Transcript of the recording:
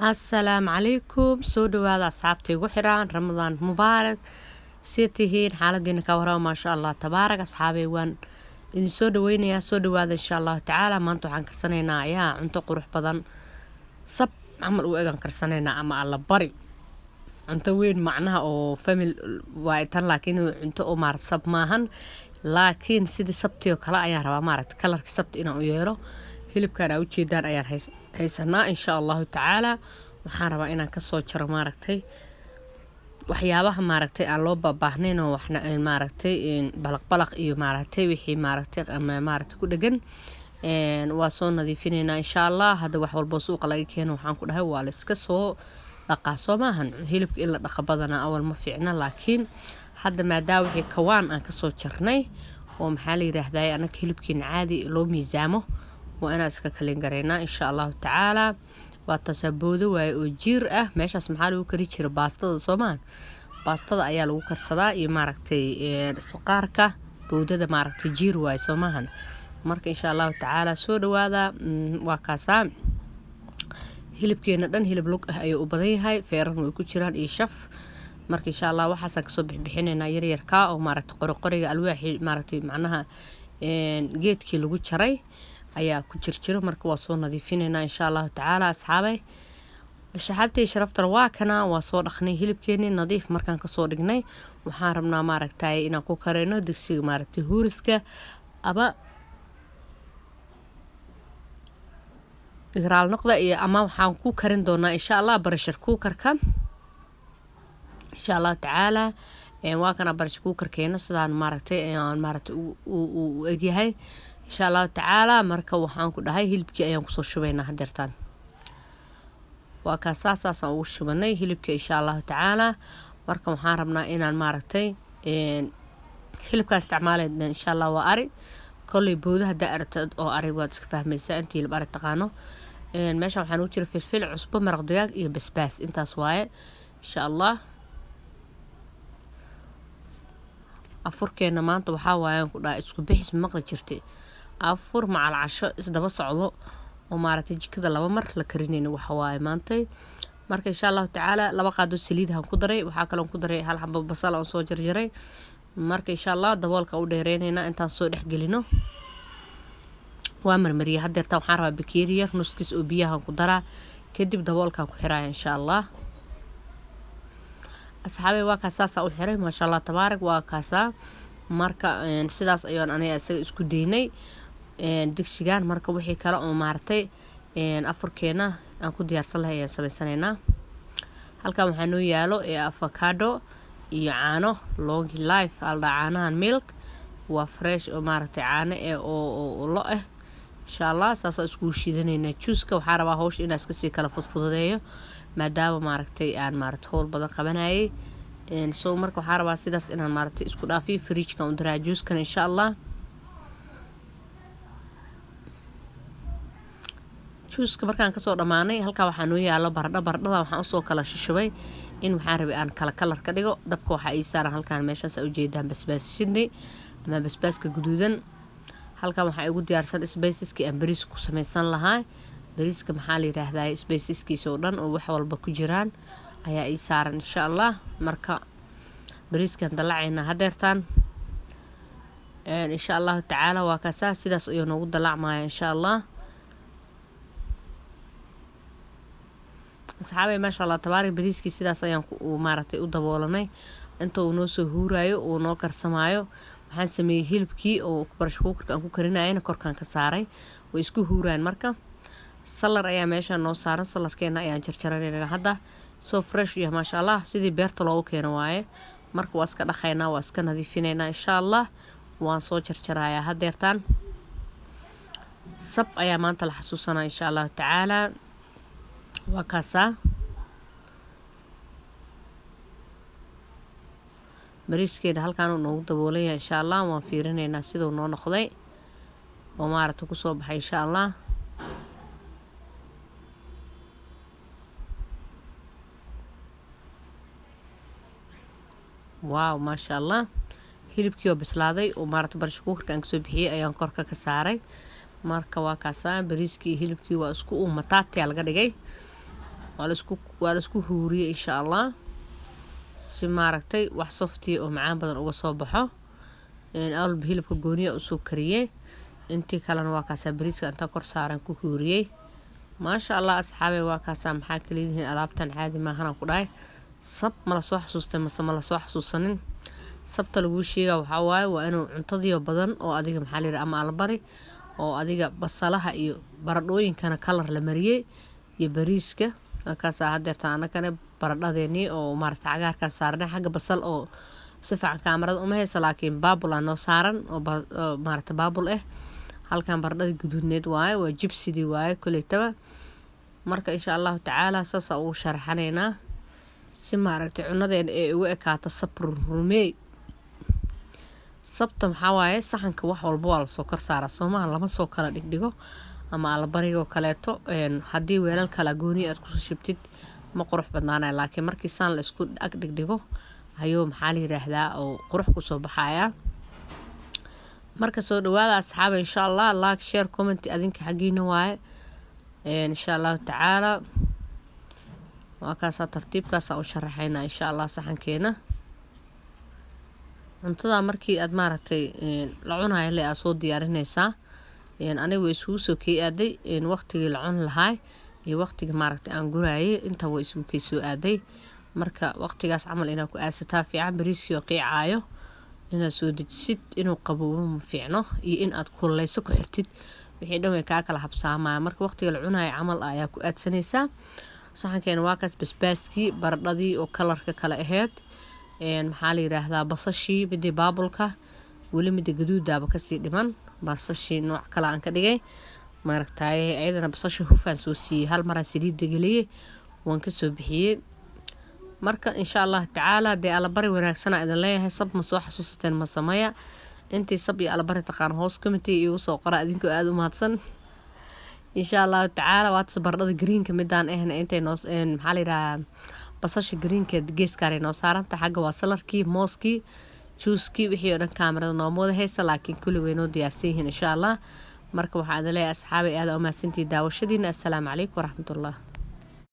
السلام عليكم soo dhawaada asxaabta igu xiran ramadaan mubaarak si tihiin xaaladiina ka waraa ma sha Allah tabaarak asxaabay waan idin soo dhaweynayaa soo dhawaada insha Allah tacaala maanta waxaan karsanaynaa ayaa cunto qurux badan sab camal u eegan karsanaynaa ama alla bari cunto weyn macnaha oo family waa tan laakiin cunto oo maar sab maahan laakiin sidii sabti oo kala ayaan rabaa maaragtay kalarka sabti inaan u yeelo hilibkan u jeedaan ayaan haysanaa insha Allah tacaala waxaan rabaa inaan ka soo jaro maaragtay waxyaabaha maaragtay aan loo baahnayn oo waxna maaragtay balaq iyo maaragtay wixii maaragtay ama maaragtay ku dhagan waa soo nadiifinaynaa insha Allah hada wax walba suuqa laga keeno waxaan ku dhahay waa la iska soo dhaqaa soo maahan hilibka in la dhaqa badana awal ma fiicna laakiin hadda maadaama wixii kawaan aan ka soo jarnay oo maxaa la yiraahdaa anaka hilibkiina caadi loo miisaamo وأنا أسكا كلين قرينا إن شاء الله تعالى وتصبودو وجير ماشاس محالو كريتشير باستة صومان باستة أيا لو كرسدا يماركتي سقاركا بودة ماركتي جير واي صومان مرك إن شاء الله تعالى سودو هذا وكاسام هيلبكينا دن هيلب لوك أيو بدي هاي فيرن وكوتشيران إيشف مرك إن شاء الله وحسك صبح بحيننا يريركا أو ماركت قرقري الواحد ماركتي معناها جيت كي لو شري ayaa ku jirjiro marka waa soo nadiifinaynaa insha Allah tacaala asxaabay shaxabtay sharaftar waa kana waa soo dhaqnay hilibkeeni nadiif markaan ka soo dhignay waxaan rabnaa maaragtay inaan ku kareyno digsiga maaragtay huuriska aba igraal noqda iyo ama waxaan ku karin doonaa insha Allah pressure cooker-ka insha Allah tacaala waa kana pressure cooker-keena sidaan maaragtay u egyahay إن شاء الله تعالى مركب وحنكو دهاي هيلبكي أيام كسر شبينا هدرتان وكاساسا وش بني هيلبكي إن شاء الله تعالى مركب وحاربنا إن المارتي هيلبكي استعماله إن شاء الله وأري كل يبوده دائرة أو أري واتسك فهمي سأنتي اللي بارد تقانو ماشي وحنوتي في الفيل عصبة مرق دقاق إيه بس إنت سواي إن شاء الله أفركينا maanta waxa waayaan ku dhaay isku bixis maqla jirtay afur macal casho isdaba socdo oo maaragtay jikada laba mar la karinayna waxa waay maantay marka insha Allah tacaala laba qaado saliid aan ku daray waxa kale oo ku daray hal xabbo basal oo soo jarjaray marka insha Allah daboolka u dheereynayna intaan soo dhex gelino waa marmariye hadeerta waxaan rabaa bakeeriya nuskiis oo biyaha ku daraa kadib daboolka ku xiraaya insha Allah asxaabay waa kaasaasa u xiray ma sha Allah tabaarak waa kaasa marka sidaas ayaan aniga isaga isku deynay digsigan marka wixii kale oo maartay afurkeena aan ku diyaarsan lahayn ayaan sameysanaynaa halkan waxaa noo yaalo avocado iyo caano long life alda caanahan milk waa fresh oo maartay caano oo lo insha Allah saas isku shiidanayna juice-ka waxaa rabaa hawsh in iska sii kala fudfudeeyo maadaama maaragtay aan maaragtay howl badan qabanayay soo marka waxaan rabaa sidaas inaan maaragtay isku dhaafiyo fridge-ka u diraa juice-kan insha Allah juice-ka markaan ka soo dhamaanay halka waxaa noo yaalo baradhada waxaan u soo kala shishubay in waxaan rabay aan kala kalar ka dhigo dabka waxa ay saaran halkaan meeshaas u jeedaan basbaas shidnay ama basbaaska guduudan halkaan waxa ay ugu diyaarsan spices-ki aan bariis ku sameysan lahaa bariiska maxaa la yiraahdaa spices-kiisa oo dhan oo wax walba ku jiraan ayaa ay saaran insha Allah marka bariiskan dalacayna hadeertaan insha Allah tacaala waa kaasa sidaas ayuu noogu dalacmaya insha Allah asxaabay ma sha Allah tabaarak bariiskii sidaas ayaan maaragtay u daboolanay inta uu noo soo huurayo oo noo karsamaayo waxaan sameeyay hilibkii oo pressure cooker aan ku karinayna korkaan ka saaray way isku huuraan marka salar ayaa meesha noo saaran salarkeena ayaan jarjaranaynaa hadda soo fresh iyo ma sha Allah sidii beerta loogu keeno waaye marka waa iska dhaqaynaa waa iska nadiifinaynaa insha Allah waan soo jarjarayaa hadeertaan sab ayaa maanta la xasuusanaa insha Allah tacaala waa kaasa bariiskeeda halkaan uu noogu daboolaya insha Allah waan fiirinaynaa sidoo noo noqday oo maaragtay ku soo baxay insha Allah واو ما شاء الله hilibkii oo bislaaday oo maaragtay pressure cooker aan kasoo bixiyay ayaan korka ka saaray marka waa kaasa bariiskii hilibkii waa isku mataatay laga dhigay waa la isku huuriyey insha allah si maaragtay wax softii oo macaan badan uga soo baxo. awalba hilibka gooniya usoo kariyey, intii kalena waa kaasaa bariiska inta kor saaran ku huuriyey. maasha allah asxaabey waa kaasaa maxaa kaleedihiin alaabtan caadi maahan ku dhahay. sab mala soo xasuustay mase mala soo xasuusanin. sabta lagu sheegaa waxaa waaye waa inuu cuntadiyo badan oo adiga maxaa la yidhaha ama albari oo adiga basalaha iyo baradhooyinkana kalar la mariyey iyo bariiska. markaasaa hadeerta anagana baradhadeennii oo maaragta cagaarkaa saarnay xagga basal oo si fiican kaamarada uma haysa laakiin baabul aa noo saaran oo maaragta baabul ah. halkan baradhadii guduudneed waaye waa jibsidii waaye koleytaba. marka insha allahu tacaala saasaa ugu sharaxanaynaa si maaragtay cunadeena ee ugu ekaato sab rumey. sabta maxaa waaye saxanka wax walba waa lasoo kor saaraa soomaha lama soo kala dhigdhigo ama alabarigoo kaleeto. haddii weelal kala gooni aad kusoo shubtid ma qurux badnaanaya, laakiin markii saan la isku ag dhigdhigo ayuu maxaa la yiraahdaa oo qurux kusoo baxaya. marka soo dhawaada asxaaba insha allah like share comment adinka xagiina waaye. insha allahu tacaala waa kaasaa tartiibkaasaa u sharaxaynaa insha allah saxankeena. cuntada markii aad maaragtay la cunayo le aad soo diyaarinaysaa. aniga way isugu soo key aaday waqtigii la cuni lahaa iyo waqtigii maaragtay aan guraayay inta way isugu key soo aaday. marka waqtigaas camal inaad ku aadsataa fiican. bariiskii oo qiicaayo inaad soo dejisid, inuu qaboobo ma fiicno, iyo in aad kululeyso ku xirtid wixii dhan way kaa kala habsaamaya. marka waqtiga la cunayo camal ayaa ku aadsanaysaa. saxankeena waa kaas basbaaskii, baradhadii oo kalarka kale aheyd, maxaa la yiraahdaa basashii midii baabulka, weli mida gaduudaaba kasii dhiman. basashii nooc kale aan ka dhigay maaragtay ayadana basasha hufaan soo siiyey, hal maraa saliidda geliyey waan kasoo bixiyey. marka insha allah tacaala dee alabari wanaagsana idin leeyahay. sab ma soo xasuusateen ma sameeya. intii sab iyo alabari taqaan hoos commentiga iigu soo qora idinkoo aada u mahadsan. insha allahu tacaala waata baradhada greenka midaan ahna intay noo maxaa la yiraahdaa basasha greenkeed geeskaaray noo saaranta. xagga waa salarkii, mooskii, juuskii wixii oo dhan kaamirada nooma wada haysa laakiin kulli way noo diyaarsan yihiin insha allah. marka waxaa idin leeyahay asxaabay aada u mahadsantihiin daawashadiina. assalaamu calaykum waraxmatullah.